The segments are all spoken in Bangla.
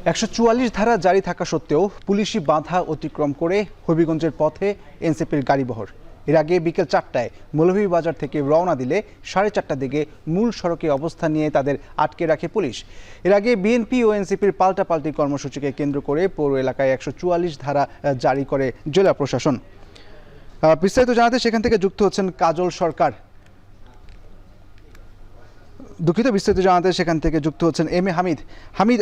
144 ধারা জারি থাকা সত্ত্বেও পুলিশি বাধা অতিক্রম করে হবিগঞ্জের পথে এনসিপির গাড়িবহর। এর আগে বিকেল 4টায় মৌলভীবাজার থেকে রওনা দিলে 4:30টার দিকে মূল সড়কে অবস্থান নিয়ে তাদের আটকে রাখে পুলিশ। এর আগে বিএনপি ও এনসিপির পাল্টাপাল্টি কর্মসূচিকে কেন্দ্র করে পৌর এলাকায় 144 ধারা জারি করে জেলা প্রশাসন। বিস্তারিত জানাতে সেখান থেকে যুক্ত হচ্ছেন কাজল সরকার। বিস্তারিত জানাতে সেখান থেকে যুক্ত হচ্ছেন এম এ হামিদ। হামিদ,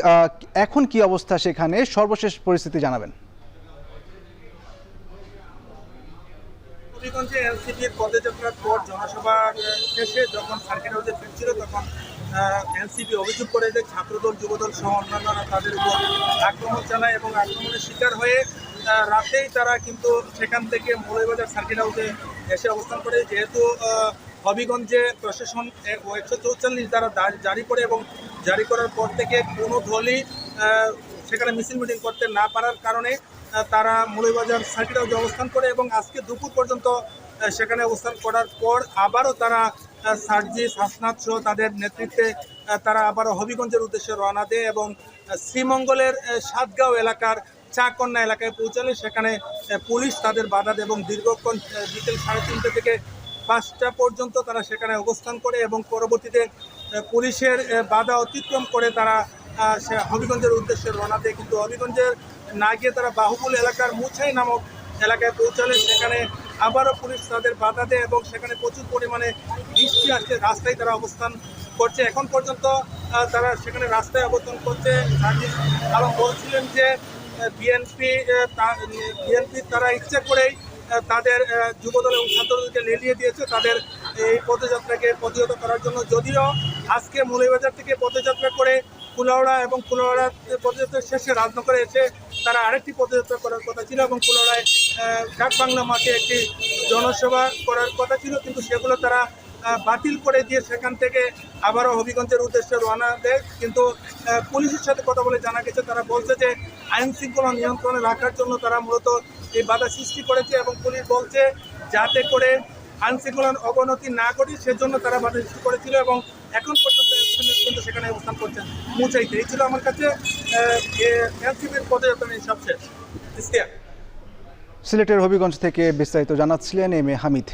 এখন কি অবস্থা সেখানে, সর্বশেষ পরিস্থিতি জানাবেন। হবিগঞ্জে এনসিপির পদযাত্রার পর জনসভা শেষে যখন সার্কিট হাউসে ফিরছিল তখন এনসিপি অভিযোগ করে যে ছাত্রদল, যুবদল সহ অন্যান্যরা তাদের উপর আক্রমণ চালায় এবং আক্রমণের শিকার হয়ে রাতেই তারা কিন্তু সেখান থেকে মৌলভীবাজার সার্কিট হাউসে এসে অবস্থান করে। যেহেতু হবিগঞ্জে প্রশাসন 144 ধারা জারি করে এবং জারি করার পর থেকে কোনো দলই সেখানে মিছিল মিটিং করতে না পারার কারণে তারা মৌলভীবাজার সার্কিট হাউসে অবস্থান করে এবং আজকে দুপুর পর্যন্ত সেখানে অবস্থান করার পর আবারও তারা সার্জিস, হাসনাত সহ তাদের নেতৃত্বে তারা আবারও হবিগঞ্জের উদ্দেশ্যে রওনা দেয় এবং শ্রীমঙ্গলের সাতগাঁও এলাকার চাকন্যা এলাকায় পৌঁছালে সেখানে পুলিশ তাদের বাধা দেয় এবং দীর্ঘক্ষণ বিকেল 3:30 থেকে 5টা পর্যন্ত তারা সেখানে অবস্থান করে এবং পরবর্তীতে পুলিশের বাধা অতিক্রম করে তারা হবিগঞ্জের উদ্দেশ্যে রওনা দেয়। কিন্তু হবিগঞ্জের না গিয়ে তারা বাহুবল এলাকার মুছাই নামক এলাকায় পৌঁছালে সেখানে আবারও পুলিশ তাদের বাধা দেয় এবং সেখানে প্রচুর পরিমাণে বৃষ্টি আসছে, রাস্তায় তারা অবস্থান করছে। এখন পর্যন্ত তারা সেখানে রাস্তায় অবস্থান করছে। সার্জিস আলম বলছিলেন যে বিএনপি তারা ইচ্ছে করেই তাদের যুবদল এবং ছাত্রদলকে লেলিয়ে দিয়েছে তাদের এই পদযাত্রাকে প্রতিহত করার জন্য। যদিও আজকে মৌলভীবাজার থেকে পদযাত্রা করে কুলাউড়া এবং কুলাউড়া পদযাত্রার শেষে রাজনগরে এসে তারা আরেকটি পদযাত্রা করার কথা ছিল এবং কুলাউড়ায় ডাকবাংলা মাঠে একটি জনসভা করার কথা ছিল, কিন্তু সেগুলো তারা বাতিল করে দিয়ে সেখান থেকে আবারও হবিগঞ্জের উদ্দেশ্যে রওনা দেয়। কিন্তু পুলিশের সাথে কথা বলে জানা গেছে, তারা বলছে যে আইন শৃঙ্খলা নিয়ন্ত্রণে রাখার জন্য তারা মূলত এই বাধা সৃষ্টি করেছে এবং পুলিশ বলছে যাতে করে আইন শৃঙ্খলার অবনতি না ঘটে সেজন্য তারা বাধা সৃষ্টি করেছিল এবং এখন পর্যন্ত কিন্তু সেখানে অবস্থান করছেন মুচাইতে। এই ছিল আমার কাছে এনসিপির পদযাত্রা নিয়ে সবশেষ। সিলেটের হবিগঞ্জ থেকে বিস্তারিত জানাচ্ছিলেন এম এ হামিদ।